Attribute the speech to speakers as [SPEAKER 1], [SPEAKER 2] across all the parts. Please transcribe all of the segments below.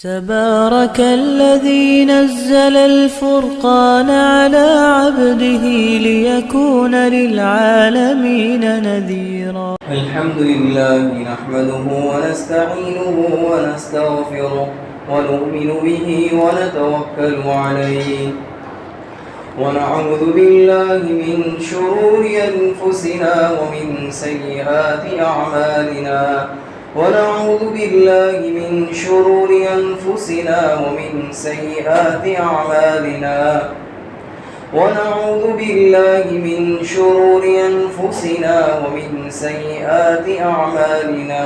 [SPEAKER 1] تبارك الذي نزل الفرقان على عبده ليكون للعالمين نذيرا.
[SPEAKER 2] الحمد لله نحمده ونستعينه ونستغفره ونؤمن به ونتوكل عليه ونعوذ بالله من شرور أنفسنا ومن سيئات أعمالنا ونعوذ بالله من شرور أنفسنا ومن سيئات أعمالنا ونعوذ بالله من شرور أنفسنا ومن سيئات أعمالنا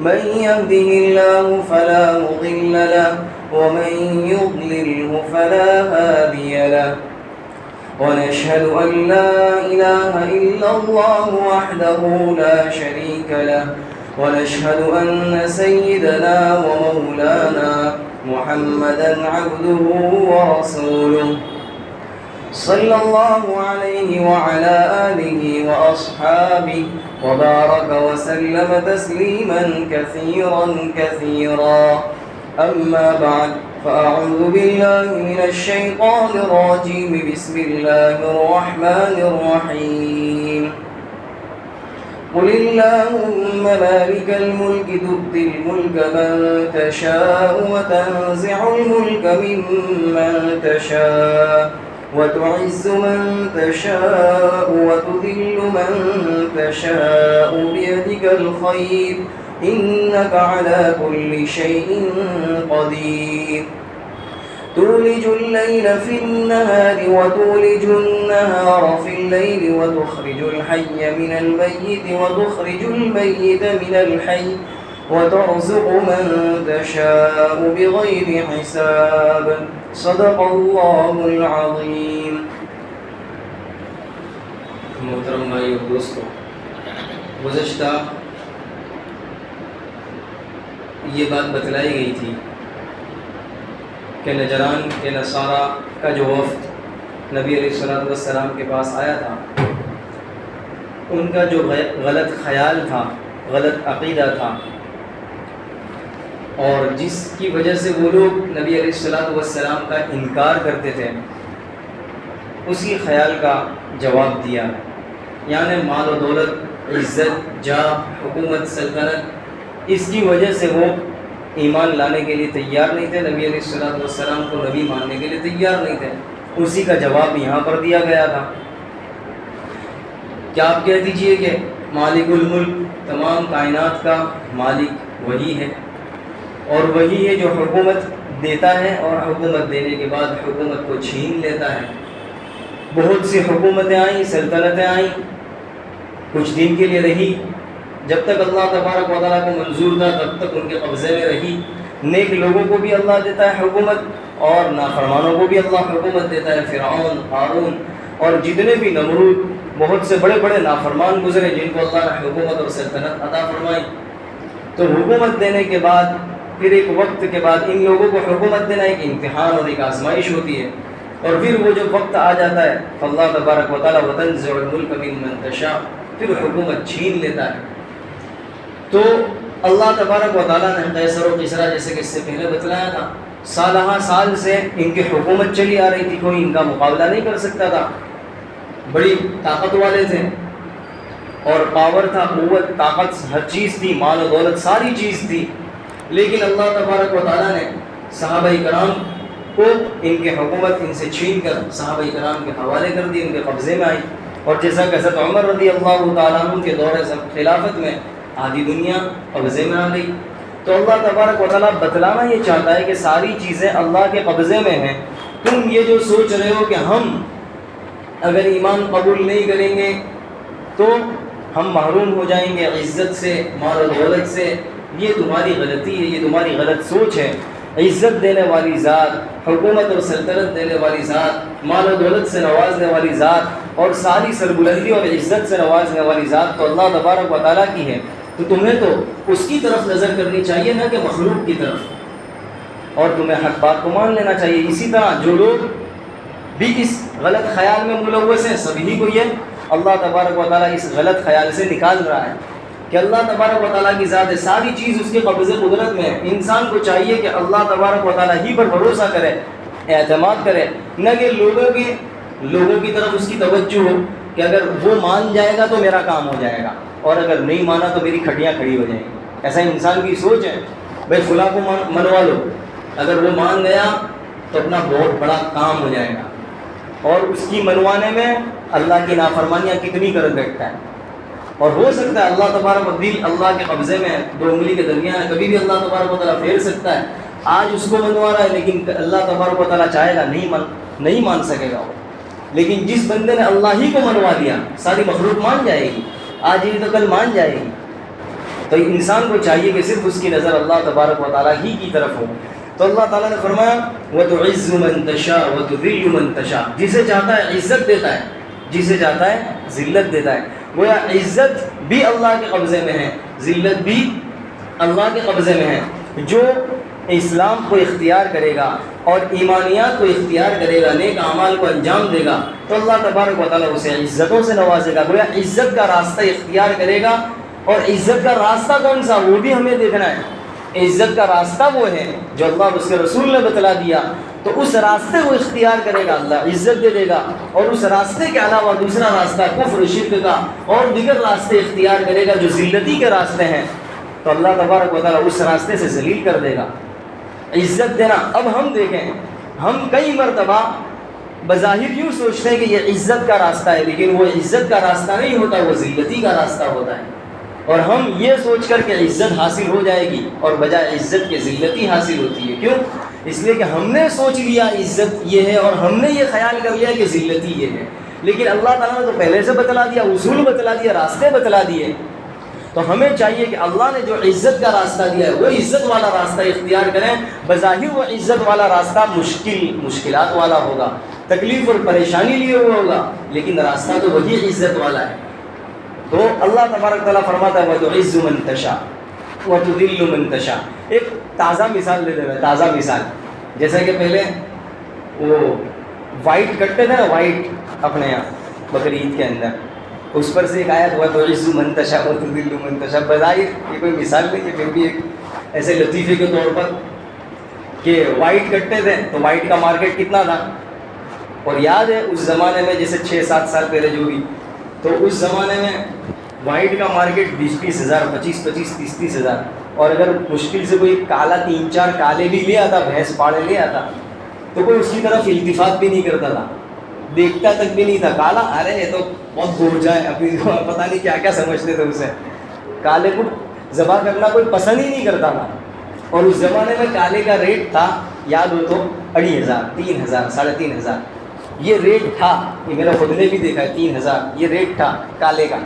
[SPEAKER 2] من يهده الله فلا مضل له ومن يضلله فلا هادي له ونشهد أن لا إله إلا الله وحده لا شريك له ونشهد أن سيدنا ومولانا محمدا عبده ورسوله صلى الله عليه وعلى آله وأصحابه وبارك وسلم تسليما كثيرا كثيرا. أما بعد فأعوذ بالله من الشيطان الرجيم. بسم الله الرحمن الرحيم. قل اللهم مالك الملك تؤتي الملك من تشاء وتنزع الملك ممن تشاء وتعز من تشاء وتذل من تشاء بيدك الخير إنك على كل شيء قدير. تولج الليل في النهار وتولج النهار في الليل وتخرج الحي من الميت وتخرج الميت من الحي وترزق من تشاء بغير حساب. صدق الله العظيم. محترم بھائی اور دوستو، گزشتہ یہ بات بتلائی گئی تھی کہ نجران کے نصارہ کا جو وفد نبی علیہ السلام کے پاس آیا تھا، ان کا جو غلط خیال تھا، غلط عقیدہ تھا، اور جس کی وجہ سے وہ لوگ نبی علیہ السلام کا انکار کرتے تھے، اسی خیال کا جواب دیا. یعنی مال و دولت، عزت، جاہ، حکومت، سلطنت، اس کی وجہ سے وہ ایمان لانے کے لیے تیار نہیں تھے، نبی علیہ السلام کو نبی ماننے کے لیے تیار نہیں تھے. اسی کا جواب یہاں پر دیا گیا تھا. کیا آپ کہہ دیجئے کہ مالک الملک، تمام کائنات کا مالک وہی ہے، اور وہی ہے جو حکومت دیتا ہے اور حکومت دینے کے بعد حکومت کو چھین لیتا ہے. بہت سی حکومتیں آئیں، سلطنتیں آئیں، کچھ دن کے لیے رہی، جب تک اللہ تبارک و تعالیٰ کو منظور تھا تب تک ان کے قبضے میں رہی. نیک لوگوں کو بھی اللہ دیتا ہے حکومت، اور نافرمانوں کو بھی اللہ حکومت دیتا ہے. فرعون، قارون اور جتنے بھی نمرود، بہت سے بڑے بڑے نافرمان گزرے جن کو اللہ نے حکومت اور سلطنت عطا فرمائی. تو حکومت دینے کے بعد پھر ایک وقت کے بعد ان لوگوں کو حکومت دینا ایک امتحان اور ایک آزمائش ہوتی ہے، اور پھر وہ جب وقت آ جاتا ہے فاللہ تبارک و تعالیٰ وتنزع الملک ممن تشاء، پھر حکومت چھین لیتا ہے. تو اللہ تبارک و تعالیٰ نے قیصر و کسریٰ، جیسے کہ اس سے پہلے بتلایا تھا، سالہ سال سے ان کی حکومت چلی آ رہی تھی، کوئی ان کا مقابلہ نہیں کر سکتا تھا. بڑی طاقت والے تھے اور پاور تھا، قوت، طاقت، ہر چیز تھی، مال و دولت ساری چیز تھی. لیکن اللہ تبارک و تعالیٰ نے صحابہ کرام کو ان کی حکومت ان سے چھین کر صحابہ کرام کے حوالے کر دی، ان کے قبضے میں آئی. اور جیسا کہ حضرت عمر رضی اللہ تعالیٰ عنہ کے دور خلافت میں آدھی دنیا قبضے میں آ گئی. تو اللہ تبارک و تعالیٰ بتلانا یہ چاہتا ہے کہ ساری چیزیں اللہ کے قبضے میں ہیں. تم یہ جو سوچ رہے ہو کہ ہم اگر ایمان قبول نہیں کریں گے تو ہم محروم ہو جائیں گے عزت سے، مال و دولت سے، یہ تمہاری غلطی ہے، یہ تمہاری غلط سوچ ہے. عزت دینے والی ذات، حکومت اور سلطنت دینے والی ذات، مال و دولت سے نوازنے والی ذات اور ساری سربلندی اور عزت سے نوازنے والی ذات تو اللہ تبارک و تعالیٰ کی ہے. تو تمہیں تو اس کی طرف نظر کرنی چاہیے، نہ کہ مخلوق کی طرف، اور تمہیں حق بات کو مان لینا چاہیے. اسی طرح جو لوگ بھی اس غلط خیال میں ملوث ہیں، سبھی کو یہ اللہ تبارک و تعالیٰ اس غلط خیال سے نکال رہا ہے. کہ اللہ تبارک و تعالیٰ کی ذات ہے، ساری چیز اس کے قبضے قدرت میں ہے. انسان کو چاہیے کہ اللہ تبارک و تعالیٰ ہی پر بھروسہ کرے، اعتماد کرے، نہ کہ لوگوں کی طرف اس کی توجہ ہو کہ اگر وہ مان جائے گا تو میرا کام ہو جائے گا، اور اگر نہیں مانا تو میری کھڑیاں کھڑی ہو جائیں گی. ایسا انسان کی سوچ ہے. بھائی فلاں کو منوا لو، اگر وہ مان گیا تو اپنا بہت بڑا کام ہو جائے گا، اور اس کی منوانے میں اللہ کی نافرمانیاں کتنی کر بیٹھتا ہے. اور ہو سکتا ہے اللہ تبارک و دل اللہ کے قبضے میں ہے، 2 انگلی کے درمیان ہے، کبھی بھی اللہ تبارک و تعالیٰ پھیر سکتا ہے. آج اس کو منوا رہا ہے لیکن اللہ تبارک و تعالیٰ چاہے گا نہیں مان سکے گا وہ. لیکن جس بندے نے اللہ ہی کو منوا دیا، ساری مخلوق مان جائے گی، آج ہی تو کل مان جائے گی. تو انسان کو چاہیے کہ صرف اس کی نظر اللہ تبارک و تعالیٰ ہی کی طرف ہو. تو اللہ تعالیٰ نے فرمایا وَتُعِزُّ مَن تَشَاءُ وَتُذِلُّ مَن تَشَاءُ، جسے چاہتا ہے عزت دیتا ہے، جسے چاہتا ہے ذلت دیتا ہے. گویا عزت بھی اللہ کے قبضے میں ہے، ذلت بھی اللہ کے قبضے میں ہے. جو اسلام کو اختیار کرے گا اور ایمانیات کو اختیار کرے گا، نیک اعمال کو انجام دے گا، تو اللہ تبارک و تعالیٰ اسے عزتوں سے نوازے گا. گویا عزت کا راستہ اختیار کرے گا. اور عزت کا راستہ کون سا، وہ بھی ہمیں دیکھنا ہے. عزت کا راستہ وہ ہے جو اللہ اور اس کے رسول نے بتلا دیا، تو اس راستے کو اختیار کرے گا، اللہ عزت دے دے گا. اور اس راستے کے علاوہ دوسرا راستہ کفر و شرک کا اور دیگر راستے اختیار کرے گا جو ذلتی کے راستے ہیں، تو اللہ تبارک و تعالیٰ اس راستے سے ذلیل کر دے گا. عزت دینا، اب ہم دیکھیں، ہم کئی مرتبہ بظاہر یوں سوچتے ہیں کہ یہ عزت کا راستہ ہے، لیکن وہ عزت کا راستہ نہیں ہوتا، وہ ذلتی کا راستہ ہوتا ہے. اور ہم یہ سوچ کر کہ عزت حاصل ہو جائے گی، اور بجائے عزت کے ذلتی حاصل ہوتی ہے. کیوں؟ اس لیے کہ ہم نے سوچ لیا عزت یہ ہے، اور ہم نے یہ خیال کر لیا کہ ذلتی یہ ہے. لیکن اللہ تعالیٰ نے تو پہلے سے بتلا دیا، اصول بتلا دیا، راستے بتلا دیے. تو ہمیں چاہیے کہ اللہ نے جو عزت کا راستہ دیا ہے وہ عزت والا راستہ اختیار کریں. بظاہر وہ عزت والا راستہ مشکلات والا ہوگا، تکلیف اور پریشانی لیے ہوا ہوگا، لیکن راستہ تو وہی عزت والا ہے. تو اللہ تبارک تعالیٰ فرماتا ہے وَتُعِزُّ مَن تَشَاءُ وَتُذِلُّ مَن تَشَاءُ. ایک تازہ مثال دے دیں، تازہ مثال. جیسا کہ پہلے وہ وائٹ کٹتے تھے نا، وائٹ اپنے یہاں بقر عید کے اندر، اس پر سے ایک آیت ہوا وَتُعِزُّ مَن تَشَاءُ وَتُذِلُّ مَن تَشَاءُ. بظاہر یہ کوئی مثال نہیں ہے، پھر بھی ایک ایسے لطیفے کے طور پر کہ وائٹ کٹتے تھے تو وائٹ کا مارکیٹ کتنا تھا. اور یاد ہے اس زمانے میں، جیسے 6-7 سال پہلے جو بھی، تو اس زمانے میں وائٹ کا مارکیٹ 20-20 ہزار، 25-30 ہزار. اور اگر مشکل سے کوئی کالا 3-4 کالے بھی لے آتا، بھینس پاڑے لے آتا، تو کوئی اس کی طرف التفات بھی نہیں کرتا تھا، دیکھتا تک بھی نہیں تھا. کالا، ارے یہ تو بہت گورجا ہے، اپنی پتہ نہیں کیا کیا سمجھتے تھے اسے. کالے کو ذبح کرنا کوئی پسند ہی نہیں کرتا تھا. اور اس زمانے میں کالے کا ریٹ تھا، یاد ہو تو 2,500، 3,000، 3,500 یہ ریٹ تھا. یہ میرا خود نے بھی دیکھا ہے، 3,000 یہ ریٹ تھا کالے کا.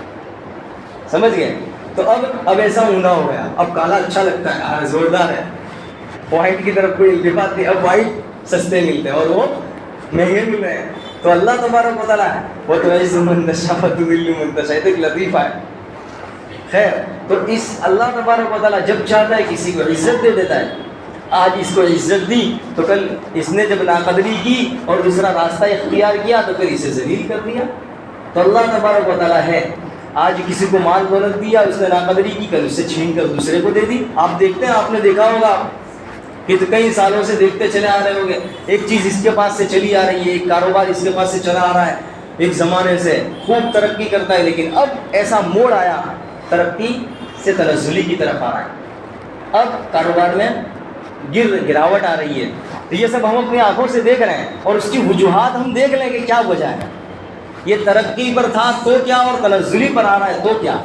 [SPEAKER 2] سمجھ گئے؟ تو اب ایسا ہونا ہو گیا، اب کالا اچھا لگتا ہے، زوردار ہے، وائٹ کی طرف کوئی التفات نہیں. اب وائٹ سستے ملتے ہیں اور وہ مہنگے مل رہے ہیں. تو اللہ تبارک و تعالیٰ ہے وَتُعِزُّ مَن تَشَاءُ وَتُذِلُّ مَن تَشَاء. ایک لطیفہ ہے. خیر، تو اس اللہ تبارک و تعالیٰ جب چاہتا ہے کسی کو عزت دے دیتا ہے. آج اس کو عزت دی تو کل اس نے جب ناقدری کی اور دوسرا راستہ اختیار کیا تو پھر اسے ذلیل کر دیا. تو اللہ تبارک و تعالیٰ ہے، آج کسی کو مال دولت دیا، اس نے ناقدری کی، کل اس سے چھین کر دوسرے کو دے دی. آپ دیکھتے ہیں، آپ نے دیکھا ہوگا کہ تو کئی سالوں سے دیکھتے چلے آ رہے ہوں گے، ایک چیز اس کے پاس سے چلی آ رہی ہے، ایک کاروبار اس کے پاس سے چلا آ رہا ہے، ایک زمانے سے خوب ترقی کرتا ہے، لیکن اب ایسا موڑ آیا، ترقی سے تنزلی کی طرف آ رہا ہے، اب کاروبار میں گراوٹ آ رہی ہے. تو یہ سب ہم اپنی آنکھوں سے دیکھ رہے ہیں، اور اس کی وجوہات ہم دیکھ لیں کہ کیا وجہ ہے. یہ ترقی پر تھا تو کیا، اور تنزلی پر آ رہا ہے تو کیا،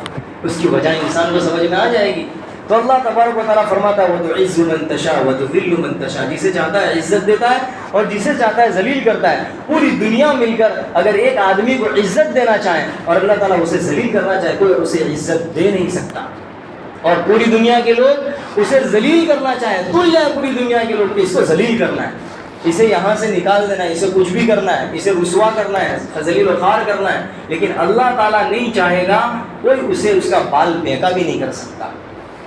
[SPEAKER 2] اس کی وجہ انسان کو سمجھ میں آ جائے گی. تو اللہ تبارک و تعالیٰ فرماتا ہے وَتُعِزُّ مَن تَشَاءُ وَتُذِلُّ مَن تَشَاءُ. جسے چاہتا ہے عزت دیتا ہے اور جسے چاہتا ہے ذلیل کرتا ہے. پوری دنیا مل کر اگر ایک آدمی کو عزت دینا چاہے اور اللہ تعالیٰ اسے ذلیل کرنا چاہے، کوئی اسے عزت دے نہیں سکتا. اور پوری دنیا کے لوگ اسے ذلیل کرنا چاہیں، تل جائے پوری دنیا کے لوگ کہ اس کو ذلیل کرنا ہے، اسے یہاں سے نکال دینا ہے، اسے کچھ بھی کرنا ہے، اسے رسوا کرنا ہے، ذلیل و خوار کرنا ہے. لیکن اللہ تعالیٰ نہیں چاہے گا، کوئی اسے اس کا بال پھینکا بھی نہیں کر سکتا.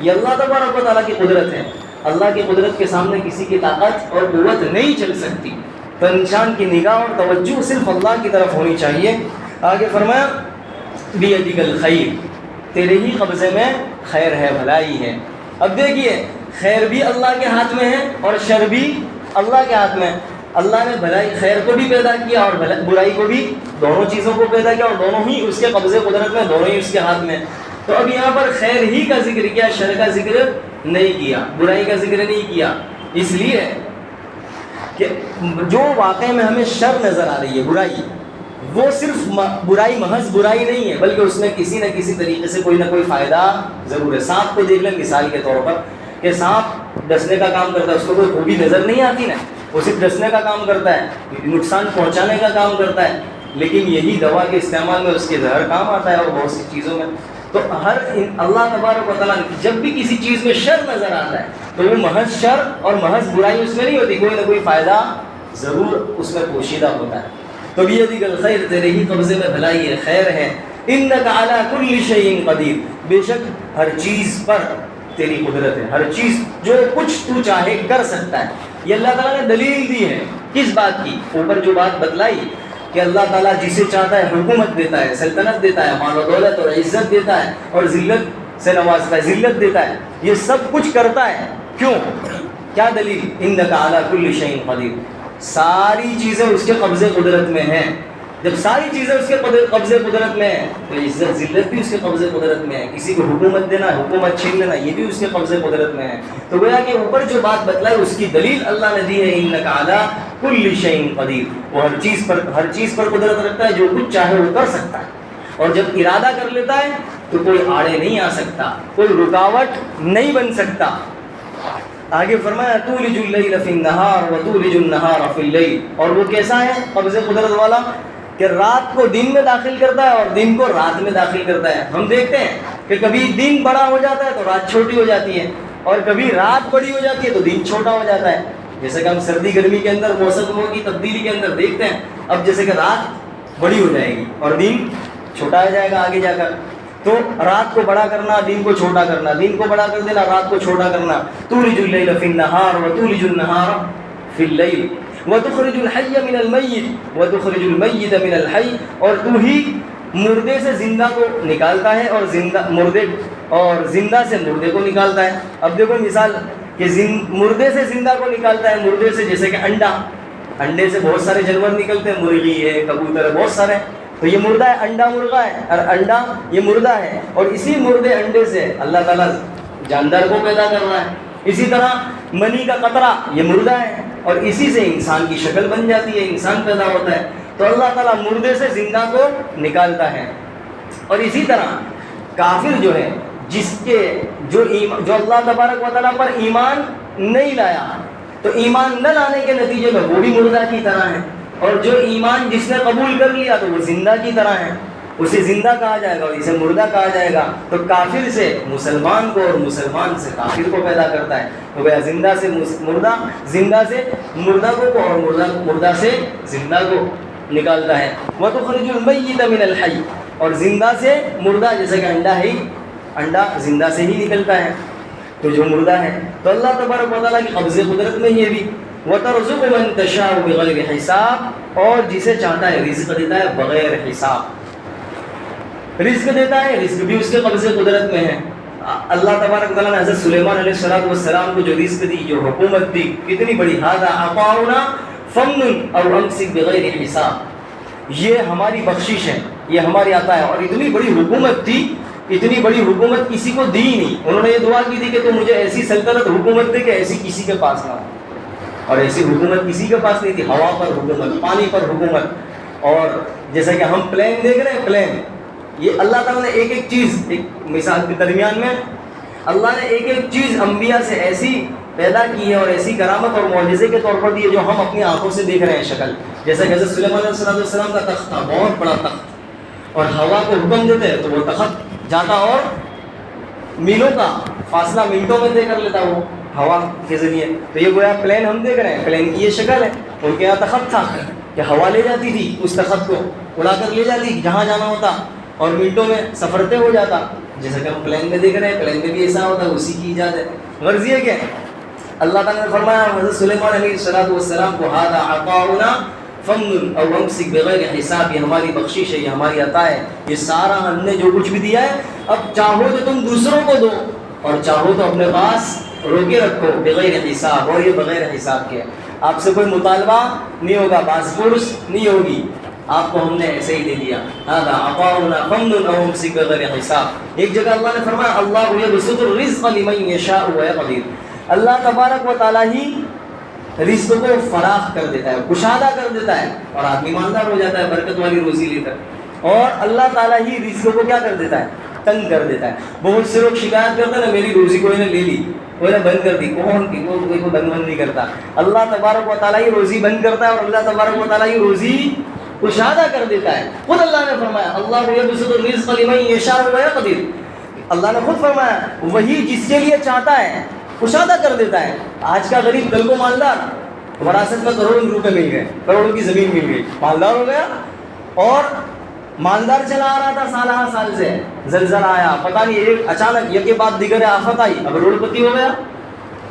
[SPEAKER 2] یہ اللہ تبارک و تعالیٰ کی قدرت ہے. اللہ کی قدرت کے سامنے کسی کی طاقت اور قوت نہیں چل سکتی. تو انسان کی نگاہ اور توجہ صرف اللہ کی طرف ہونی چاہیے. آگے فرمایا بیدک الخیر، تیرے ہی قبضے میں خیر ہے، بھلائی ہے۔ اب دیکھیے خیر بھی اللہ کے ہاتھ میں ہے اور شر بھی اللہ کے ہاتھ میں ہے۔ اللہ نے بھلائی خیر کو بھی پیدا کیا اور برائی کو بھی، دونوں چیزوں کو پیدا کیا، اور دونوں ہی اس کے قبضے قدرت میں، دونوں ہی اس کے ہاتھ میں۔ تو اب یہاں پر خیر ہی کا ذکر کیا، شر کا ذکر نہیں کیا، برائی کا ذکر نہیں کیا، اس لیے کہ جو واقعے میں ہمیں شر نظر آ رہی ہے، برائی، وہ صرف برائی محض برائی نہیں ہے، بلکہ اس میں کسی نہ کسی طریقے سے کوئی نہ کوئی فائدہ ضرور ہے۔ سانپ کو دیکھ لیں مثال کے طور پر کہ سانپ ڈسنے کا کام کرتا ہے، اس کو کوئی خوبی نظر نہیں آتی نا، وہ صرف ڈسنے کا کام کرتا ہے، نقصان پہنچانے کا کام کرتا ہے، لیکن یہی دوا کے استعمال میں اس کے زہر کام آتا ہے اور بہت سی چیزوں میں۔ تو اللہ تبارک و تعالیٰ جب بھی کسی چیز میں شر نظر آتا ہے تو وہ محض شر اور محض برائی اس میں نہیں ہوتی، کوئی نہ کوئی فائدہ ضرور اس میں پوشیدہ ہوتا ہے۔ تو بیدک الخیر، تیرے ہی قبضے میں بھلائی ہے، خیر ہے۔ انک علی کل شیء قدیر، بے شک ہر چیز پر تیری قدرت ہے، ہر چیز جو کچھ تو چاہے کر سکتا ہے۔ یہ اللہ تعالیٰ نے دلیل دی ہے کس بات کی؟ اوپر جو بات بتلائی کہ اللہ تعالیٰ جسے چاہتا ہے حکومت دیتا ہے، سلطنت دیتا ہے، مال و دولت اور عزت دیتا ہے، اور ذلت سے نوازتا ہے، ذلت دیتا ہے، یہ سب کچھ کرتا ہے۔ کیوں؟ کیا دلیل؟ انک علی کل شیء قدیر، ساری چیزیں اس کے قبضے قدرت میں ہیں۔ جب ساری چیزیں اس کے قبضے قدرت میں ہیں تو عزت ذلت بھی اس کے قبضے قدرت میں ہے، کسی کو حکومت دینا، حکومت چھین لینا، یہ بھی اس کے قبضے قدرت میں ہے۔ تو گویا کہ اوپر جو بات بتلائی اس کی دلیل اللہ نے دی ہے، انک علی کل شیء قدیر، وہ ہر چیز پر قدرت رکھتا ہے، جو کچھ چاہے وہ کر سکتا ہے، اور جب ارادہ کر لیتا ہے تو کوئی آڑے نہیں آ سکتا، کوئی رکاوٹ نہیں بن سکتا۔ آگے فرمایا تولج اللیل فی النہار وتولج النہار فی اللیل، اور وہ کیسا ہے قبض قدرت والا کہ رات کو دن میں داخل کرتا ہے اور دن کو رات میں داخل کرتا ہے۔ ہم دیکھتے ہیں کہ کبھی دن بڑا ہو جاتا ہے تو رات چھوٹی ہو جاتی ہے، اور کبھی رات بڑی ہو جاتی ہے تو دن چھوٹا ہو جاتا ہے۔ جیسے کہ ہم سردی گرمی کے اندر موسموں کی تبدیلی کے اندر دیکھتے ہیں، اب جیسے کہ رات بڑی ہو جائے گی اور دن چھوٹا ہو جائے گا آگے جا کر، تو رات کو بڑا کرنا، دن کو چھوٹا کرنا، دن کو بڑا کر دینا، رات کو چھوٹا کرنا۔ تولج اللیل فی النہار وتولج النہار فی اللیل وتخرج الحی من المیت وتخرج المیت من الحی، اور تو ہی مردے سے زندہ کو نکالتا ہے اور زندہ سے مردے کو نکالتا ہے۔ اب دیکھو مثال کہ مردے سے زندہ کو نکالتا ہے، مردے سے جیسے کہ انڈے سے بہت سارے جانور نکلتے ہیں، مرغی ہے، کبوتر ہے، بہت سارے، تو یہ مردہ ہے، انڈا مرغا ہے، اور انڈا یہ مردہ ہے، اور اسی مردے انڈے سے اللہ تعالیٰ جاندار کو پیدا کر رہا ہے۔ اسی طرح منی کا قطرہ یہ مردہ ہے، اور اسی سے انسان کی شکل بن جاتی ہے، انسان پیدا ہوتا ہے۔ تو اللہ تعالیٰ مردے سے زندہ کو نکالتا ہے۔ اور اسی طرح کافر جو ہے، جو اللہ تبارک و تعالیٰ پر ایمان نہیں لایا، تو ایمان نہ لانے کے نتیجے میں وہ بھی مردہ کی طرح ہے، اور جو ایمان جس نے قبول کر لیا تو وہ زندہ کی طرح ہے، اسے زندہ کہا جائے گا اور اسے مردہ کہا جائے گا۔ تو کافر سے مسلمان کو اور مسلمان سے کافر کو پیدا کرتا ہے، تو گویا زندہ سے مردہ، زندہ سے مردہ کو، اور مردہ سے زندہ کو نکالتا ہے۔ وَتُخْرِجُ الْمَيِّتَ مِنَ الْحَيِّ، اور زندہ سے مردہ، جیسے کہ انڈا زندہ سے ہی نکلتا ہے، تو جو مردہ ہے، تو اللہ تبارک و تعالیٰ کی قبض قدرت میں یہ بھی۔ وَتَرْزُقُ مَن تَشَاءُ بِغَيْرِ حِسَابٍ، اور جسے چاہتا ہے رزق دیتا ہے بغیر حساب، رزق دیتا ہے، رزق بھی اس کے قبض قدرت میں ہے۔ اللہ تبارک و تعالیٰ نے حضرت سلیمان علیہ السلام کو جو رزق دی، جو حکومت دی، کتنی بڑی، هَذَا عَطَاؤُنَا فَمْنُنْ أَوْ أَمْسِكْ بِغَيْرِ حِسَابٍ، یہ ہماری بخشش ہے، یہ ہماری عطا ہے۔ اور اتنی بڑی حکومت تھی، اتنی بڑی حکومت کسی کو دی نہیں۔ انہوں نے یہ دعا کی تھی کہ تو مجھے ایسی سلطنت حکومت دے کہ ایسی کسی کے پاس نہ ہو، اور ایسی حکومت کسی کے پاس نہیں تھی۔ ہوا پر حکومت، پانی پر حکومت، اور جیسا کہ ہم پلین دیکھ رہے ہیں، پلین، یہ اللہ تعالیٰ نے ایک چیز، ایک مثال کے درمیان میں اللہ نے ایک چیز انبیاء سے ایسی پیدا کی ہے اور ایسی کرامت اور معجزے کے طور پر دی ہے جو ہم اپنی آنکھوں سے دیکھ رہے ہیں شکل۔ جیسا کہ حضرت سلیمان علیہ السلام کا تخت تھا، بہت بڑا تخت، اور ہوا کو حکم دیتے تو وہ تخت جاتا اور میلوں کا فاصلہ منٹوں میں طے کر لیتا وہ ہوا کے ذریعے۔ تو یہ گویا پلین ہم دیکھ رہے ہیں، پلین کی یہ شکل ہے۔ ان کے یہاں تخت تھا کہ ہوا لے جاتی تھی، اس تخت کو اڑا کر لے جاتی جہاں جانا ہوتا، اور منٹوں میں سفر طے ہو جاتا۔ جیسا کہ ہم پلین میں دیکھ رہے ہیں، پلین میں بھی ایسا ہوتا ہے، اسی کی ایجاد ہے۔ غرض یہ کہ اللہ تعالیٰ نے فرمایا حضرت سلیمان علیہ السلام کو، هَذَا عَطَاؤُنَا فمن او امسک بغیر حساب، یہ ہماری بخشش ہے، یہ ہماری عطا ہے، یہ سارا ہم نے جو کچھ بھی دیا ہے، اب چاہو تو تم دوسروں کو دو اور چاہو تو اپنے پاس روکے رکھو، بغیر حساب، اور یہ بغیر حساب کے، آپ سے کوئی مطالبہ نہیں ہوگا، باز پرس نہیں ہوگی، آپ کو ہم نے ایسے ہی دے دیا. هذا عطاؤنا فمن او امسک بغیر حساب. ایک جگہ اللہ نے فرمایا اللہ یبسط الرزق لمن یشاء ویقدر، اللہ تبارک و تعالیٰ ہی رزق کو فراخ کر دیتا ہے، کشادہ کر دیتا ہے، اور آدمی ایماندار ہو جاتا ہے برکت والی روزی لے کر. اور اللہ تعالیٰ ہی رزق کو کیا کر دیتا ہے؟ تنگ کر دیتا ہے. بہت سے لوگ شکایت کرتے ہیں نا میری روزی کوئی نے لے لی، کوئی نے بند کر دی، کوئی کو بند نہیں کرتا. اللہ تبارک و تعالیٰ ہی روزی بند کرتا ہے، اور اللہ تبارک و تعالیٰ ہی روزی کشادہ کر دیتا ہے. خود اللہ نے فرمایا اللہ یبسط الرزق لمن یشاء ویقدر، اللہ نے خود فرمایا وہی جس کے لیے چاہتا ہے کشادہ کر دیتا ہے. آج کا غریب کل کو مالدار، وراثت میں کروڑوں روپے مل گئے، کروڑوں کی زمین مل گئی، مالدار ہو گیا، اور مالدار چلا آ رہا تھا سالہ سال سے، زلزلہ آیا، پتہ نہیں ایک اچانک یک کے بعد دیگر آفت آئی، اب روڑ پتی ہو گیا.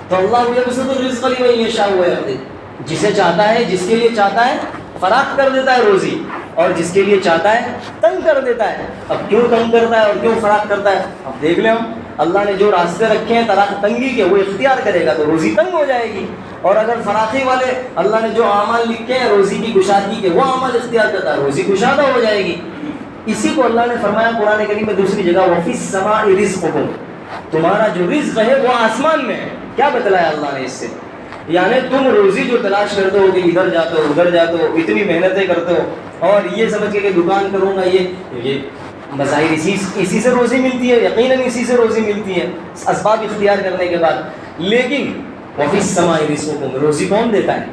[SPEAKER 2] تو اللہ یبسط الرزق لمن یشاء ویقدر، جسے چاہتا ہے، جس کے لیے چاہتا ہے فراخ کر دیتا ہے روزی، اور جس کے لیے چاہتا ہے تنگ کر دیتا ہے. اب کیوں تنگ کرتا ہے اور کیوں فراخ کرتا ہے؟ اب دیکھ لیں ہم، اللہ نے جو راستے رکھے ہیں تنگی کے وہ اختیار کرے گا تو روزی تنگ ہو جائے گی، اور اگر فراخی والے اللہ نے جو اعمال لکھے ہیں روزی کی کشادگی کے وہ اعمال اختیار کرتا ہے روزی کشادہ ہو جائے گی. اسی کو اللہ نے فرمایا قرآن کریم میں دوسری جگہ وَفِي السَّمَاءِ رِزْقُكُمْ، تمہارا جو رزق ہے وہ آسمان میں ہے. کیا بتلایا اللہ نے اس سے؟ یعنی تم روزی جو تلاش کرتے ہو کہ ادھر جاتے ہو ادھر جاتے ہو، اتنی محنتیں کرتے ہو، اور یہ سمجھ کے کہ دکان کروں گا، یہ بظاہر اسی سے روزی ملتی ہے، یقیناً اسی سے روزی ملتی ہے اسباب اختیار کرنے کے بعد. لیکن وَفِي السَّمَاءِ رِزْقُكُمْ، روزی کون دیتا ہے؟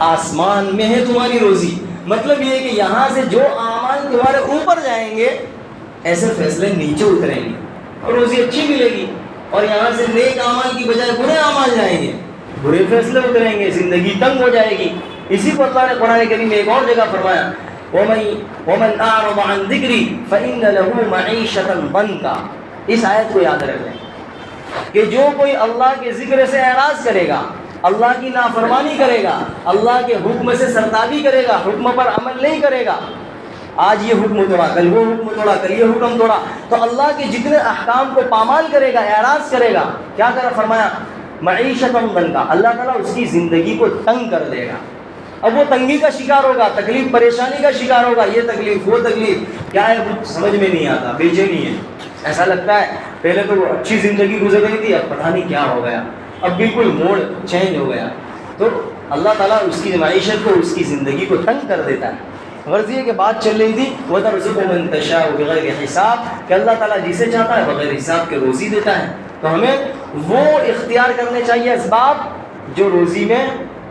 [SPEAKER 2] آسمان میں ہے تمہاری روزی. مطلب یہ ہے کہ یہاں سے جو اعمال تمہارے اوپر جائیں گے ایسے فیصلے نیچے اتریں گے اور روزی اچھی ملے گی، اور یہاں سے نیک اعمال کی بجائے برے اعمال جائیں گے، برے فیصلے اتریں گے، زندگی تنگ ہو جائے گی. اسی کو اللہ نے قرآن کریم میں ایک اور جگہ فرمایا وَمَنْ أَعْرَضَ عَنْ ذِكْرِي فَإِنَّ لَهُ مَعِيشَةً ضَنْكًا. اس آیت کو یاد رکھ لیں کہ جو کوئی اللہ کے ذکر سے اعراض کرے گا، اللہ کی نافرمانی کرے گا، اللہ کے حکم سے سرتابی کرے گا، حکم پر عمل نہیں کرے گا، آج یہ حکم توڑا، کل وہ حکم توڑا، کل یہ حکم توڑا، تو اللہ کے جتنے احکام کو پامال کرے گا، اعراض کرے گا، کیا کرا؟ فرمایا معیشتاً ضنکا، اللہ تعالیٰ اس کی زندگی کو تنگ کر دے گا. اب وہ تنگی کا شکار ہوگا، تکلیف پریشانی کا شکار ہوگا، یہ تکلیف وہ تکلیف، کیا ہے وہ سمجھ میں نہیں آتا، بے چینی ہے. ایسا لگتا ہے پہلے تو اچھی زندگی گزر رہی تھی، اب پتہ نہیں کیا ہو گیا، اب بالکل موڑ چینج ہو گیا. تو اللہ تعالیٰ اس کی معیشت کو، اس کی زندگی کو تنگ کر دیتا ہے. غرض یہ کہ بات چل رہی تھی وَتَرْزُقُ مَن تَشَاءُ بِغَيْرِ حِسَاب، کہ اللہ تعالیٰ جسے چاہتا ہے بغیر حساب کے روزی دیتا ہے. تو ہمیں وہ اختیار کرنے چاہیے اسباب جو روزی میں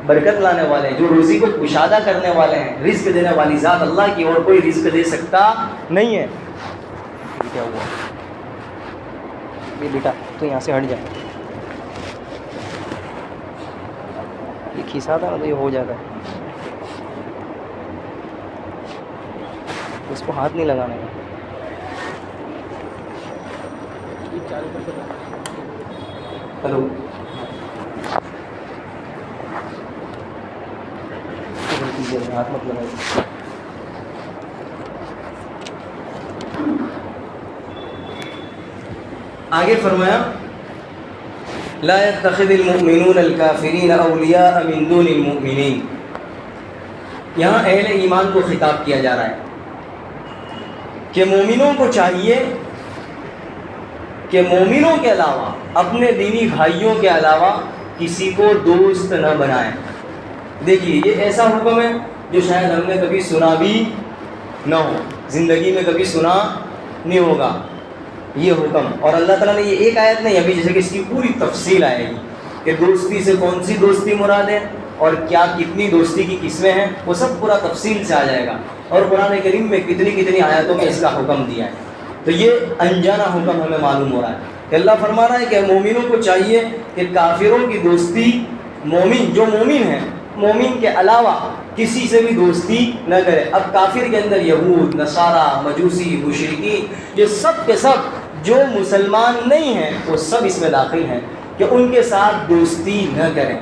[SPEAKER 2] برکت لانے والے ہیں، جو روزی کو کشادہ کرنے والے ہیں. رزق دینے والی ذات اللہ کی، اور کوئی رزق دے سکتا نہیں ہے. کیا ہوا یہ بیٹا، تو یہاں سے ہٹ جائے، یہ کھینچا تھا نا تو یہ ہو جاتا ہے، اس کو ہاتھ نہیں لگانے کا. ہلو، ہاتھ مت لگائیے. آگے فرمایا لا يتخذ المؤمنون الكافرين اولیاء من دون المؤمنین. یہاں اہل ایمان کو خطاب کیا جا رہا ہے کہ مومنوں کو چاہیے کہ مومنوں کے علاوہ، اپنے دینی بھائیوں کے علاوہ کسی کو دوست نہ بنائیں. دیکھیے یہ ایسا حکم ہے جو شاید ہم نے کبھی سنا بھی نہ ہو، زندگی میں کبھی سنا نہیں ہوگا یہ حکم. اور اللہ تعالیٰ نے یہ ایک آیت نہیں، ابھی جیسے کہ اس کی پوری تفصیل آئے گی کہ دوستی سے کون سی دوستی مراد ہے اور کیا کتنی دوستی کی قسمیں ہیں، وہ سب پورا تفصیل سے آ جائے گا. اور قرآن کریم میں کتنی آیتوں میں اس کا حکم دیا ہے. تو یہ انجانا حکم ہمیں معلوم ہو رہا ہے کہ اللہ فرما رہا ہے کہ مومنوں کو چاہیے کہ کافروں کی دوستی، مومن جو مومن ہیں مومن کے علاوہ کسی سے بھی دوستی نہ کرے. اب کافر کے اندر یہود، نصارہ، مجوسی، مشرکین، یہ سب کے سب جو مسلمان نہیں ہیں وہ سب اس میں داخل ہیں کہ ان کے ساتھ دوستی نہ کریں.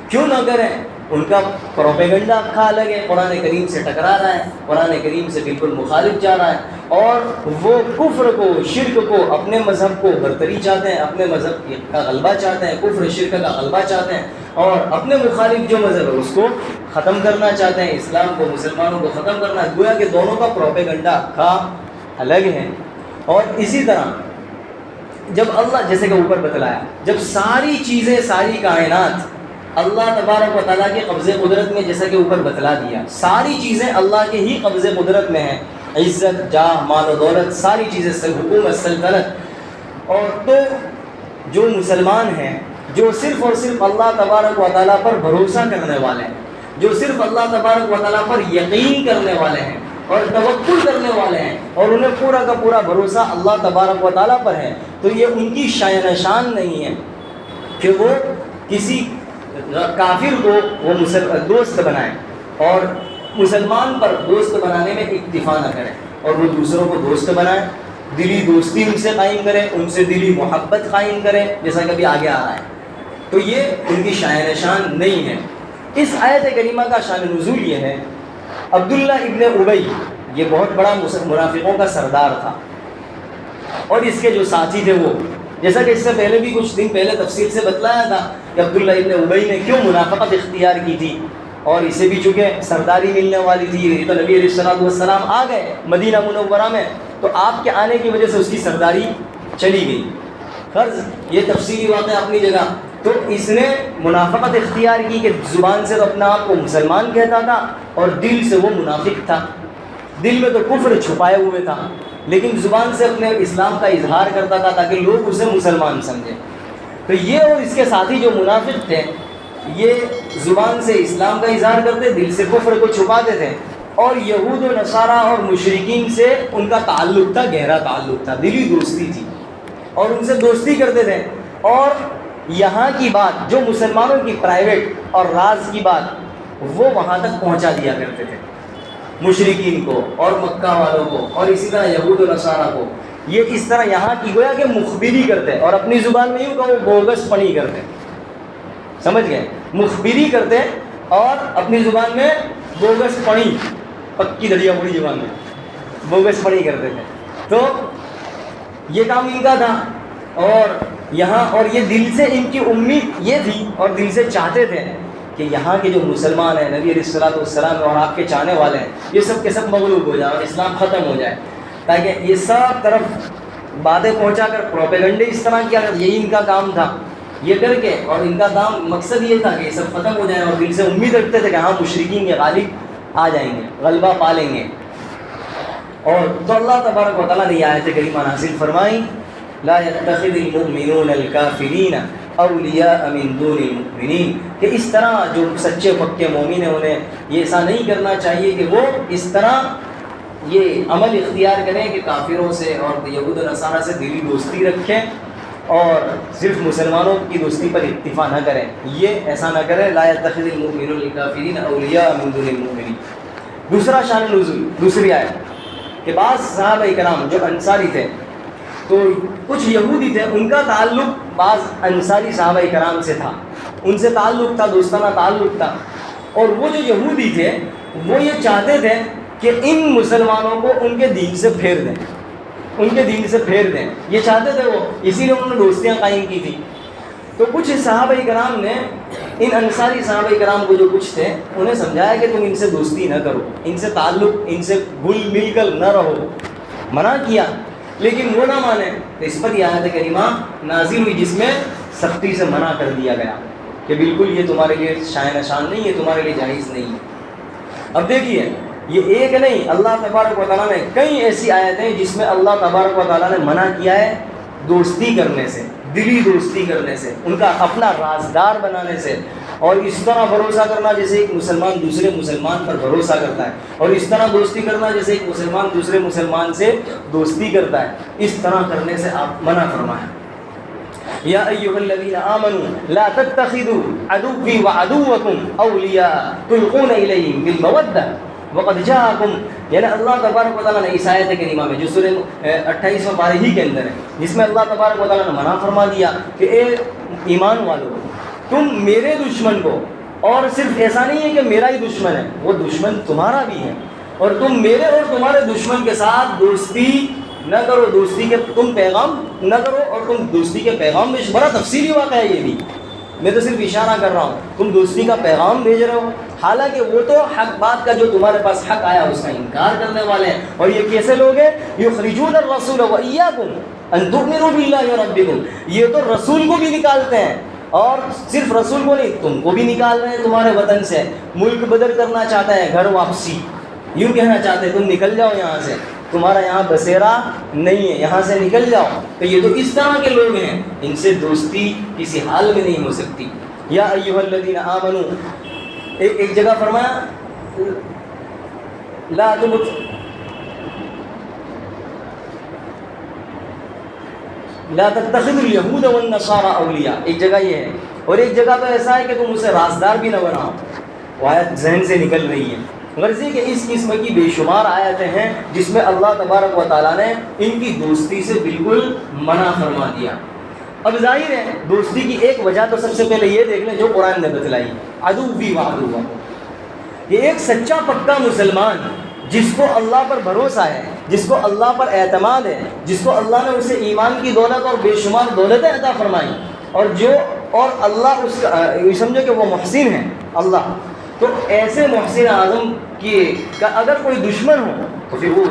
[SPEAKER 2] کیوں نہ کریں؟ ان کا پروپیگنڈا کا الگ ہے، قرآن کریم سے ٹکرا رہا ہے، قرآن کریم سے بالکل مخالف جا رہا ہے، اور وہ کفر کو، شرک کو، اپنے مذہب کو برتری چاہتے ہیں، اپنے مذہب کا غلبہ چاہتے ہیں، کفر شرک کا غلبہ چاہتے ہیں، اور اپنے مخالف جو مذہب ہے اس کو ختم کرنا چاہتے ہیں، اسلام کو، مسلمانوں کو ختم کرنا ہے۔ گویا کہ دونوں کا پروپیگنڈا کا الگ ہے۔ اور اسی طرح جب اللہ، جیسے کہ اوپر بتلایا، جب ساری چیزیں، ساری کائنات اللہ تبارک و تعالیٰ کے قبضے قدرت میں، جیسا کہ اوپر بتلا دیا، ساری چیزیں اللہ کے ہی قبضے قدرت میں ہیں، عزت، جاہ، مال و دولت، ساری چیزیں، حکومت، سلطنت، اور تو جو مسلمان ہیں، جو صرف اور صرف اللہ تبارک و تعالیٰ پر بھروسہ کرنے والے ہیں، جو صرف اللہ تبارک و تعالیٰ پر یقین کرنے والے ہیں اور توکل کرنے والے ہیں، اور انہیں پورا کا پورا بھروسہ اللہ تبارک و تعالیٰ پر ہے، تو یہ ان کی شان نشان نہیں ہے کہ وہ کسی کافر کو وہ دوست بنائیں اور مسلمان پر دوست بنانے میں اکتفا نہ کریں، اور وہ دوسروں کو دوست بنائیں، دلی دوستی ان سے قائم کریں، ان سے دلی محبت قائم کریں، جیسا کہ ابھی آگے آ رہا ہے۔ تو یہ ان کی شان نشان نہیں ہے۔ اس آیت کریمہ کا شان نزول یہ ہے، عبداللہ ابن ابی، یہ بہت بڑا منافقوں کا سردار تھا، اور اس کے جو ساتھی تھے وہ، جیسا کہ اس سے پہلے بھی کچھ دن پہلے تفصیل سے بتلایا تھا کہ عبداللہ ابن ابی نے کیوں منافقت اختیار کی تھی، اور اسے بھی چونکہ سرداری ملنے والی تھی، تو نبی علیہ السلام آ گئے مدینہ منورہ میں، تو آپ کے آنے کی وجہ سے اس کی سرداری چلی گئی۔ فرض یہ تفصیلی واقعہ اپنی جگہ۔ تو اس نے منافقت اختیار کی کہ زبان سے تو اپنا آپ کو مسلمان کہتا تھا، اور دل سے وہ منافق تھا، دل میں تو کفر چھپائے ہوئے تھا، لیکن زبان سے اپنے اسلام کا اظہار کرتا تھا تاکہ لوگ اسے مسلمان سمجھیں۔ تو یہ اور اس کے ساتھی جو منافق تھے، یہ زبان سے اسلام کا اظہار کرتے، دل سے کفر کو چھپاتے تھے، اور یہود و نصارہ اور مشرکین سے ان کا تعلق تھا، گہرا تعلق تھا، دلی دوستی تھی، اور ان سے دوستی کرتے تھے، اور یہاں کی بات جو مسلمانوں کی پرائیویٹ اور راز کی بات وہ وہاں تک پہنچا دیا کرتے تھے، مشرکین کو اور مکہ والوں کو، اور اسی طرح یہود و نصارہ کو۔ یہ اس طرح یہاں کی گویا کہ مخبری کرتے، اور اپنی زبان میں یوں کہ وہ بوگس پڑی کرتے، سمجھ گئے، مخبری کرتے اور اپنی زبان میں بوگس پڑی، پکی دھڑیا پڑی زبان میں بوگس پڑی کرتے تھے۔ تو یہ کام ان کا تھا، اور یہاں، اور یہ دل سے ان کی امید یہ تھی اور دل سے چاہتے تھے کہ یہاں کے جو مسلمان ہیں، نبی علیہ السلام اور آپ کے چاہنے والے ہیں، یہ سب کے سب مغلوب ہو جائے اور اسلام ختم ہو جائے، تاکہ یہ سب طرف باتیں پہنچا کر پروپیگنڈے اس طرح کیا کرتے، یہی ان کا کام تھا، یہ کر کے، اور ان کا کام مقصد یہ تھا کہ یہ سب ختم ہو جائیں، اور دل سے امید رکھتے تھے کہ ہاں مشرکین کے غالب آ جائیں گے، غلبہ پا لیں گے۔ اور تو اللہ تبارک و تعالیٰ نے یہ آیت کریمہ نازل فرمائی، لا يتخذ المؤمنون الكافرین اولیاء من دون المؤمنین، کہ اس طرح جو سچے پکے مومن ہیں انہیں یہ ایسا نہیں کرنا چاہیے کہ وہ اس طرح یہ عمل اختیار کریں کہ کافروں سے اور یہود و نصارہ سے دلی دوستی رکھیں اور صرف مسلمانوں کی دوستی پر اکتفا نہ کریں، یہ ایسا نہ کریں۔ لا يتخذ المؤمنون الکافرین اولیاء من دون المؤمنین۔ دوسرا شان نزول، دوسری آیت کہ بعض صحابہ کرام جو انصاری تھے، تو کچھ یہودی تھے، ان کا تعلق بعض انصاری صحابہ کرام سے تھا، ان سے تعلق تھا، دوستانہ تعلق تھا، اور وہ جو یہودی تھے وہ یہ چاہتے تھے کہ ان مسلمانوں کو ان کے دین سے پھیر دیں، ان کے دین سے پھیر دیں، یہ چاہتے تھے وہ، اسی لیے انہوں نے دوستیاں قائم کی تھی۔ تو کچھ صحابہ کرام نے ان انصاری صحابہ کرام کو جو کچھ تھے انہیں سمجھایا کہ تم ان سے دوستی نہ کرو، ان سے تعلق، ان سے گھل مل کر نہ رہو، منع کیا، لیکن وہ نہ مانے، تو اس پر یہ آیت کریمہ نازل ہوئی جس میں سختی سے منع کر دیا گیا کہ بالکل یہ تمہارے لیے شان نشان نہیں ہے، تمہارے لیے جائز نہیں ہے۔ اب دیکھیے، یہ ایک نہیں، اللہ تبارک و تعالیٰ نے کئی ایسی آیتیں جس میں اللہ تبارک و تعالیٰ نے منع کیا ہے دوستی کرنے سے، دلی دوستی کرنے سے، ان کا اپنا رازدار بنانے سے، اور اس طرح بھروسہ کرنا جیسے ایک مسلمان دوسرے مسلمان پر بھروسہ کرتا ہے، اور اس طرح دوستی کرنا جیسے ایک مسلمان دوسرے مسلمان سے دوستی کرتا ہے، اس طرح کرنے سے آپ منع فرمائیں۔ یا ایھا الذین آمنوا لا تتخذوا عدوی وعدوکم اولیاء تلقون الیہم بالمودۃ وقد جاءکم، یعنی اللہ تبارک و تعالیٰ نے اس آیت کریمہ میں جو سورہ 28 پارہ ہی کے اندر ہے، جس میں اللہ تبارک و تعالیٰ نے منع فرما دیا کہ اے ایمان والو، تم میرے دشمن کو
[SPEAKER 3] اور صرف ایسا نہیں ہے کہ میرا ہی دشمن ہے، وہ دشمن تمہارا بھی ہے، اور تم میرے اور تمہارے دشمن کے ساتھ دوستی نہ کرو، دوستی کے تم پیغام نہ کرو، اور تم دوستی کے پیغام میں بڑا تفصیلی واقعہ ہے یہ بھی، میں تو صرف اشارہ کر رہا ہوں، تم دوستی کا پیغام بھیج رہے ہو، حالانکہ وہ تو حق بات کا جو تمہارے پاس حق آیا اس کا انکار کرنے والے ہیں۔ اور یہ کیسے لوگ ہیں؟ یخرجون الرسول وإیاکم ان تؤمنوا باللہ ربکم، یہ تو رسول کو بھی نکالتے ہیں، اور صرف رسول کو نہیں، تم کو بھی نکال رہے ہیں تمہارے وطن سے، ملک بدر کرنا چاہتا ہے، گھر واپسی، یوں کہنا چاہتے ہیں تم نکل جاؤ یہاں سے، تمہارا یہاں بسیرا نہیں ہے، یہاں سے نکل جاؤ۔ تو یہ تو اس طرح کے لوگ ہیں، ان سے دوستی کسی حال میں نہیں ہو سکتی۔ یا ایھا الذین آمنوا، ایک جگہ فرمایا لا تتخذوا اليہود والنصارى اولیاء، ایک جگہ یہ ہے، اور ایک جگہ تو ایسا ہے کہ تم اسے رازدار بھی نہ بناؤ، وہ آیت ذہن سے نکل رہی ہے۔ غرضی کہ اس قسم کی بے شمار آیتیں ہیں جس میں اللہ تبارک و تعالیٰ نے ان کی دوستی سے بالکل منع فرما دیا۔ اب ظاہر ہے دوستی کی ایک وجہ تو سب سے پہلے یہ دیکھ لیں جو قرآن نے بتلائی، عدوی وعدو، یہ ایک سچا پکا مسلمان جس کو اللہ پر بھروسہ ہے، جس کو اللہ پر اعتماد ہے، جس کو اللہ نے اسے ایمان کی دولت اور بے شمار دولتیں عطا فرمائی، اور اللہ اس کا سمجھو کہ وہ محسن ہے اللہ، تو ایسے محسن اعظم کا اگر کوئی دشمن ہو تو پھر وہ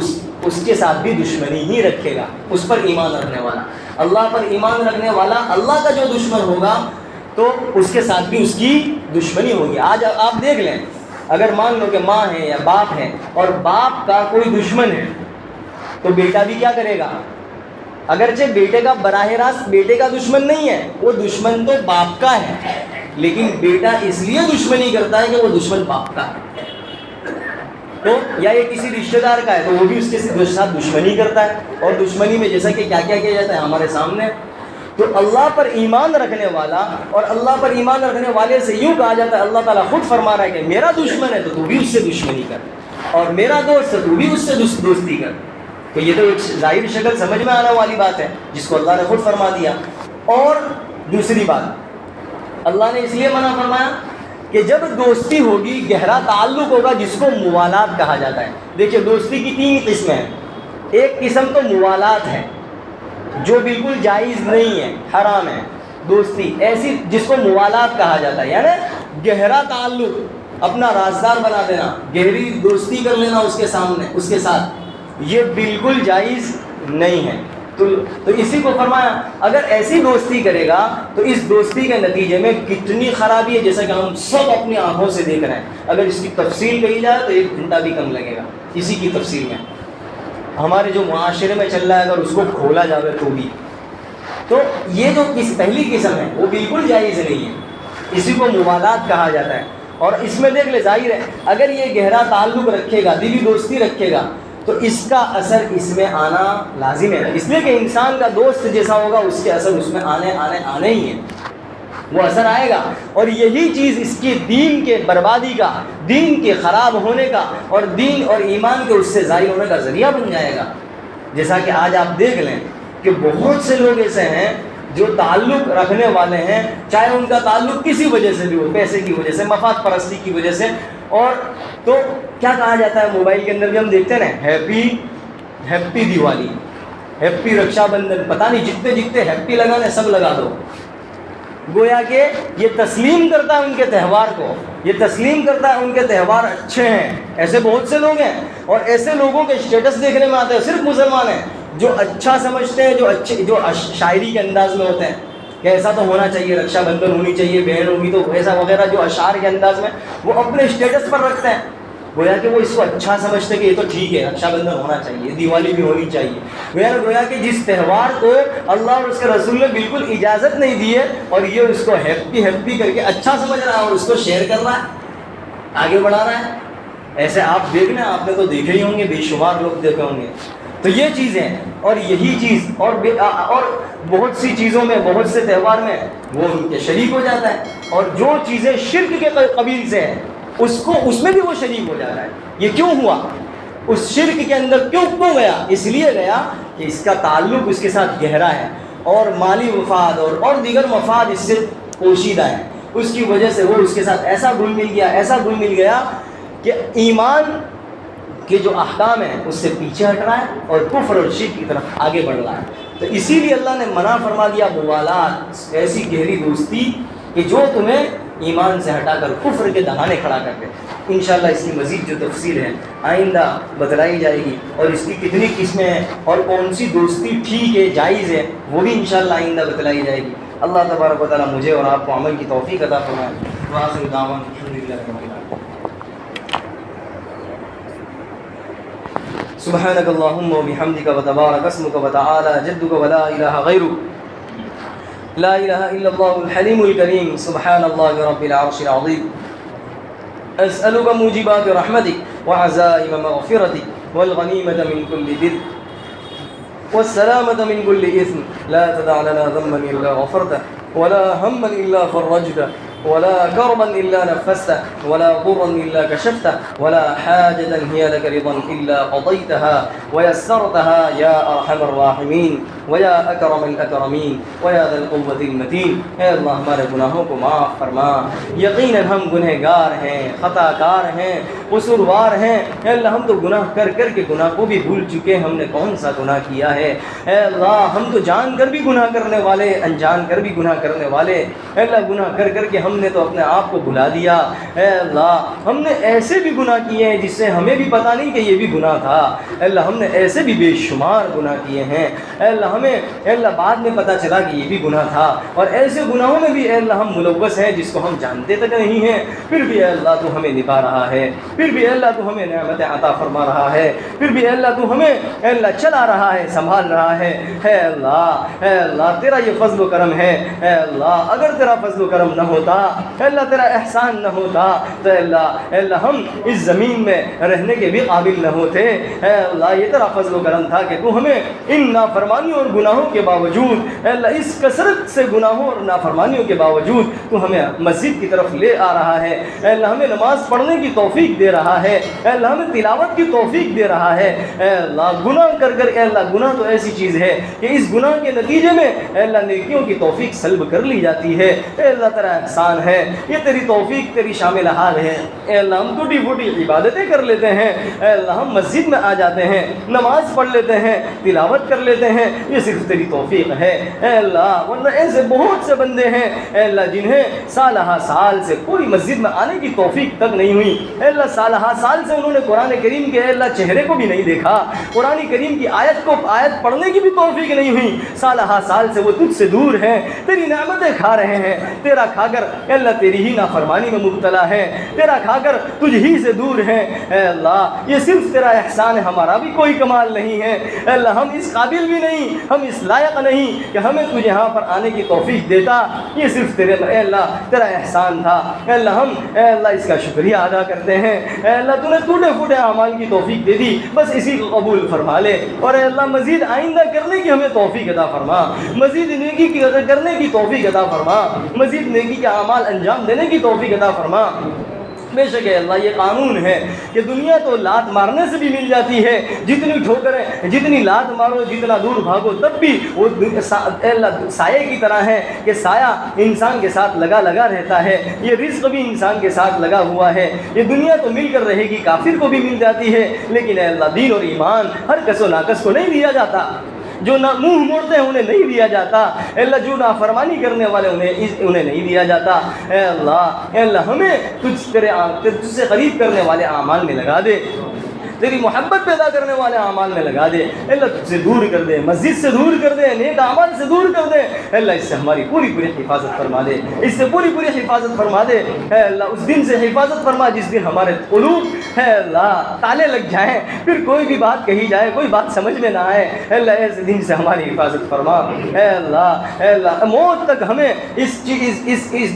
[SPEAKER 3] اس کے ساتھ بھی دشمنی ہی رکھے گا، اس پر ایمان رکھنے والا، اللہ پر ایمان رکھنے والا، اللہ کا جو دشمن ہوگا تو اس کے ساتھ بھی اس کی دشمنی ہوگی۔ آج آپ دیکھ لیں، اگر مان لو کہ ماں ہے یا باپ ہے اور باپ کا کوئی دشمن ہے تو بیٹا بھی کیا کرے گا؟ اگرچہ بیٹے کا براہ راست بیٹے کا دشمن نہیں ہے، وہ دشمن تو باپ کا ہے، لیکن بیٹا اس لیے دشمنی کرتا ہے کہ وہ دشمن باپ کا ہے، تو یا یہ کسی رشتہ دار کا ہے تو وہ بھی اس کے ساتھ دشمنی کرتا ہے، اور دشمنی میں جیسا کہ کیا کیا کیا جاتا ہے ہمارے سامنے۔ تو اللہ پر ایمان رکھنے والا اور اللہ پر ایمان رکھنے والے سے یوں کہا جاتا ہے، اللہ تعالیٰ خود فرما رہا ہے کہ میرا دشمن ہے تو بھی اس سے دشمنی کر، اور میرا دوست ہے تو بھی اس سے دوستی کر۔ تو یہ تو ایک ظاہر شکل سمجھ میں آنے والی بات ہے جس کو اللہ نے خود فرما دیا۔ اور دوسری بات اللہ نے اس لیے منع فرمایا کہ جب دوستی ہوگی، گہرا تعلق ہوگا، جس کو موالات کہا جاتا ہے۔ دیکھیے دوستی کی 3 قسمیں ہیں، ایک قسم تو موالات ہے جو بالکل جائز نہیں ہے، حرام ہے، دوستی ایسی جس کو موالات کہا جاتا ہے، یعنی گہرا تعلق، اپنا رازدار بنا دینا، گہری دوستی کر لینا اس کے سامنے، اس کے ساتھ، یہ بالکل جائز نہیں ہے۔ تو اسی کو فرمایا اگر ایسی دوستی کرے گا تو اس دوستی کے نتیجے میں کتنی خرابی ہے، جیسا کہ ہم سب اپنی آنکھوں سے دیکھ رہے ہیں۔ اگر اس کی تفصیل کہی جائے تو 1 گھنٹہ بھی کم لگے گا اسی کی تفصیل میں، ہمارے جو معاشرے میں چل رہا ہے اگر اس کو کھولا جائے تو بھی۔ تو یہ جو پہلی قسم ہے وہ بالکل جائز نہیں ہے، اسی کو موالات کہا جاتا ہے۔ اور اس میں دیکھ لے ظاہر ہے اگر یہ گہرا تعلق رکھے گا، دلی دوستی رکھے گا تو اس کا اثر اس میں آنا لازم ہے، اس لیے کہ انسان کا دوست جیسا ہوگا اس کے اثر اس میں آنے ہی ہے، وہ اثر آئے گا، اور یہی چیز اس کی دین کے بربادی کا، دین کے خراب ہونے کا، اور دین اور ایمان کے اس سے ظاہر ہونے کا ذریعہ بن جائے گا۔ جیسا کہ آج آپ دیکھ لیں کہ بہت سے لوگ ایسے ہیں جو تعلق رکھنے والے ہیں، چاہے ان کا تعلق کسی وجہ سے بھی ہو، پیسے کی وجہ سے، مفاد پرستی کی وجہ سے، اور تو کیا کہا جاتا ہے موبائل کے اندر بھی ہم دیکھتے ہیں نا، ہیپی دیوالی، ہیپی رکشا بندھن، پتہ نہیں جتنے ہیپی لگانے سب لگا دو، گویا کہ یہ تسلیم کرتا ہے ان کے تہوار کو، یہ تسلیم کرتا ہے ان کے تہوار اچھے ہیں۔ ایسے بہت سے لوگ ہیں، اور ایسے لوگوں کے اسٹیٹس دیکھنے میں آتے ہیں، صرف مسلمان ہیں جو اچھا سمجھتے ہیں، جو شاعری کے انداز میں ہوتے ہیں کہ ایسا تو ہونا چاہیے، رکشا بندھن ہونی چاہیے، بہن ہوگی تو ایسا وغیرہ، جو اشعار کے انداز میں وہ اپنے اسٹیٹس پر رکھتے ہیں، گویا کہ وہ اس کو اچھا سمجھتے ہیں کہ یہ تو ٹھیک ہے، رکشا بندھن ہونا چاہیے، دیوالی بھی ہونی چاہیے، گویا کہ جس تہوار کو اللہ اور اس کے رسول نے بالکل اجازت نہیں دی ہے، اور یہ اس کو ہیپی کر کے اچھا سمجھ رہا ہے اور اس کو شیئر کر رہا ہے، آگے بڑھا رہا ہے۔ ایسے آپ دیکھنا، آپ نے تو دیکھے ہی ہوں گے، بے شمار لوگ دیکھے ہوں گے۔ تو یہ چیزیں، اور یہی چیز اور بہت سی چیزوں میں، بہت سے تہوار میں وہ ان کے شریک ہو جاتا ہے، اور جو چیزیں شرک کے قبیل سے ہیں اس میں بھی وہ شریک ہو جاتا ہے۔ یہ کیوں ہوا؟ اس شرک کے اندر کیوں گیا؟ اس لیے گیا کہ اس کا تعلق اس کے ساتھ گہرا ہے، اور مالی مفاد اور دیگر مفاد اس سے پوشیدہ ہے۔ اس کی وجہ سے وہ اس کے ساتھ ایسا گل مل گیا کہ ایمان کے جو احکام ہیں اس سے پیچھے ہٹ رہا ہے اور کفر اور شرک کی طرف آگے بڑھ رہا ہے. تو اسی لیے اللہ نے منع فرما دیا موالات، ایسی گہری دوستی کہ جو تمہیں ایمان سے ہٹا کر کفر کے دہانے کھڑا کر دے. انشاءاللہ اس کی مزید جو تفصیل ہے آئندہ بتلائی جائے گی، اور اس کی کتنی قسمیں ہیں اور کون سی دوستی ٹھیک ہے، جائز ہے، وہ بھی انشاءاللہ آئندہ بتلائی جائے گی. اللہ تبارک و تعالیٰ مجھے اور آپ کو عمل کی توفیق عطا فرمائے. وآخر دعوانا الحمدللہ رب العالمین. سبحانك اللهم وبحمدك وتبارك اسمك وتعالى جدك ولا إله غيرك لا إله إلا الله الحليم الكريم سبحان الله رب العرش العظيم. أسألك موجبات رحمتك وعزائم مغفرتك والغنيمة من كل بر والسلامة من كل إثم لا تدع لنا ذنبا إلا غفرته ولا هما إلا فرجته ولا كربا إلا نفسته ولا ضرا إلا كشفته ولا حاجة هي لك رضا إلا قضيتها ويسرتها يا أرحم الراحمين ويا أكرم الأكرمين ويا ذا القوة المتين. اے اللہ ہمارے گناہوں کو معاف فرما. یقیناً ہم گنہگار ہیں، خطا کار ہیں، قصوروار ہیں. اے اللہ ہم تو گناہ کر کر کے گناہ کو بھی بھول چکے. ہم نے کون سا گناہ کیا ہے؟ اے اللہ ہم تو جان کر بھی گناہ کرنے والے، انجان کر بھی گناہ کرنے والے. اے اللہ گناہ کر کر کے ہم نے تو اپنے آپ کو بھلا دیا. اے اللہ ہم نے ایسے بھی گناہ کیے ہیں جس سے ہمیں بھی پتہ نہیں کہ یہ بھی گناہ تھا. اے اللہ ہم نے ایسے بھی بے شمار گناہ کیے ہیں. اے اللہ ہمیں اے اللہ بعد میں پتہ چلا کہ یہ بھی گناہ تھا. اور ایسے گناہوں میں بھی اے اللہ ہم ملوث ہیں جس کو ہم جانتے تک نہیں ہیں. پھر بھی اے اللہ تو ہمیں نبھا رہا ہے. پھر بھی اے اللہ تو ہمیں نعمتیں عطا فرما رہا ہے. پھر بھی اے اللہ تو ہمیں اے اللہ چلا رہا ہے، سنبھال رہا ہے. اے اللہ تیرا یہ فضل و کرم ہے. اے اللہ اگر تیرا فضل و کرم نہ ہوتا، اے اللہ تیرا احسان نہ ہوتا تو اے اللہ ہم اس زمین میں رہنے کے بھی قابل نہ ہوتے. اے اللہ یہ تیرا فضل و کرم تھا کہ تو ہمیں ان نافرمانیوں اور گناہوں کے باوجود اے اللہ اس کثرت سے گناہوں اور نافرمانیوں کے باوجود تو ہمیں مسجد کی طرف لے آ رہا ہے. اے اللہ ہمیں نماز پڑھنے کی توفیق دے رہا ہے. اے اللہ ہمیں تلاوت کی توفیق دے رہا ہے. اے اللہ گناہ کر اے اللہ گناہ تو ایسی چیز ہے کہ اس گناہ کے نتیجے میں اے اللہ نیکیوں کی توفیق سلب کر لی جاتی ہے. اے اللہ تیرا احسان ہے، یہ تیری توفیق، تیری شامل حال ہے. اے اللہ ہم ٹوٹی پھوٹی عبادتیں کر لیتے ہیں. اے اللہ ہم مسجد میں آ جاتے ہیں، نماز پڑھ لیتے ہیں، تلاوت کر لیتے ہیں، یہ صرف تیری توفیق ہے. اے اللہ ورنہ ایسے بہت سے بندے ہیں اے اللہ جنہیں سالہ سال سے کوئی مسجد میں آنے کی توفیق تک نہیں ہوئی. اے اللہ سالہ سال سے انہوں نے قرآن کریم کے اے اللہ چہرے کو بھی نہیں دیکھا، قرآن کریم کی آیت پڑھنے کی بھی توفیق نہیں ہوئی. سالہ سال سے وہ تجھ سے دور ہیں، تیری نعمتیں کھا رہے ہیں، تیرا کھا کر اے اللہ تیری ہی نافرمانی میں مبتلا ہے، تیرا کھا کر تجھ ہی سے دور ہیں. اے اللہ یہ صرف تیرا احسان ہے، ہمارا بھی کوئی کمال نہیں ہے. اے اللہ ہم اس قابل بھی نہیں، ہم اس لائق نہیں کہ ہمیں تجھ یہاں پر آنے کی توفیق دیتا. یہ صرف تیرے اے اللہ تیرا احسان تھا. اے اللہ ہم اے اللہ اس کا شکریہ ادا کرتے ہیں. اے اللہ تو نے ٹوٹے پھوٹے اعمال کی توفیق دے دی، بس اسی کو قبول فرما لے. اور اے اللہ مزید آئندہ کرنے کی ہمیں توفیق عطا فرما، مزید نیکی کی کرنے کی توفیق عطا فرما، مزید نیکی کے اعمال انجام دینے کی توفیق عطا فرما. بے شک ہے اللہ یہ قانون ہے کہ دنیا تو لات مارنے سے بھی مل جاتی ہے، جتنی ٹھوکریں جتنی لات مارو جتنا دور بھاگو تب بھی وہ اللہ سائے کی طرح ہے کہ سایہ انسان کے ساتھ لگا رہتا ہے. یہ رزق بھی انسان کے ساتھ لگا ہوا ہے. یہ دنیا تو مل کر رہے گی، کافر کو بھی مل جاتی ہے، لیکن اے اللہ دین اور ایمان ہر کس و ناقص کو نہیں دیا جاتا. جو نہ منہ موڑتے ہیں انہیں نہیں دیا جاتا. اے اللہ جو نافرمانی کرنے والے انہیں نہیں دیا جاتا. اے اللہ ہمیں تجھ سے قریب کرنے والے اعمال میں لگا دے، تیری محبت پیدا کرنے والے اعمال میں لگا دے. اللہ تجھ سے دور کر دے، مسجد سے دور کر دے، نیک اعمال سے دور کر دے. اللہ اس سے ہماری پوری حفاظت فرما دے، اس سے پوری حفاظت فرما دے. اے اللہ اس دن سے حفاظت فرما جس دن ہمارے قلوب اے اللہ تالے لگ جائیں، پھر کوئی بھی بات کہی جائے کوئی بات سمجھ میں نہ آئے. اے اللہ ایسے دن سے ہماری حفاظت فرما. اے اللہ موت تک ہمیں اس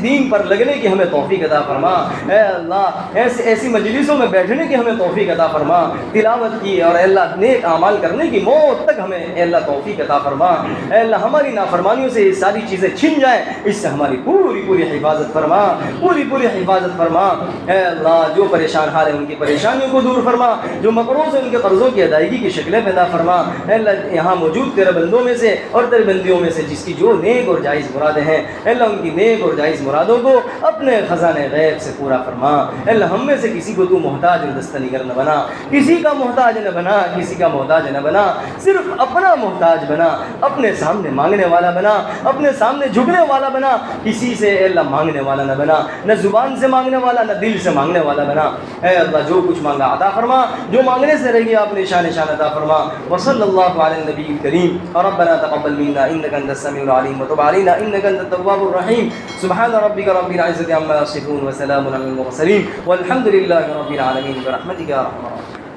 [SPEAKER 3] دین پر لگنے کی ہمیں توفیق عطا فرما. اے اللہ ایسی مجلسوں میں بیٹھنے کی ہمیں توفیق عطا فرما. تلاوت کی اور اے اللہ نیک اعمال کرنے کی موت تک ہمیں اے اللہ توفیق عطا فرما. اے اللہ ہماری نافرمانیوں سے یہ ساری چیزیں چھن جائیں, اس سے ہماری پوری پوری حفاظت فرما, پوری پوری حفاظت فرما. اے اللہ جو پریشان حال ہیں ان کی پریشانیوں کو دور فرما, جو مقروض ہیں ان کے قرضوں کی ادائیگی کی شکلیں پیدا فرما. اے اللہ یہاں موجود تیرے بندوں میں سے اور تیرے بندیوں میں سے جس کی جو نیک اور جائز مرادیں ہیں, اے اللہ ان کی نیک اور جائز مرادوں کو اپنے خزانے غیب سے پورا فرما. اے اللہ ہم میں سے کسی کو تو محتاج اور دستنگر نہ بنا, کسی کا محتاج نہ بنا, کسی کا محتاج نہ بنا, صرف اپنا محتاج بنا, اپنے سامنے مانگنے والا بنا, اپنے سامنے جھکنے والا بنا, کسی سے اے اللہ مانگنے والا نہ بنا, نہ زبان سے مانگنے والا نہ دل سے مانگنے والا بنا. اے اللہ جو کچھ مانگا عطا فرما, جو مانگنے سے رہی آپ نے شان عطا فرما. وصلی اللہ علی النبی الکریم. ربنا تقبل منا انک انت السمیع العلیم وتب علینا انک انت التواب الرحیم. سبحان ربک رب العزة عما یصفون وسلام علی المرسلین والحمد للہ رب العالمین برحمتک یا ارحم الراحمین.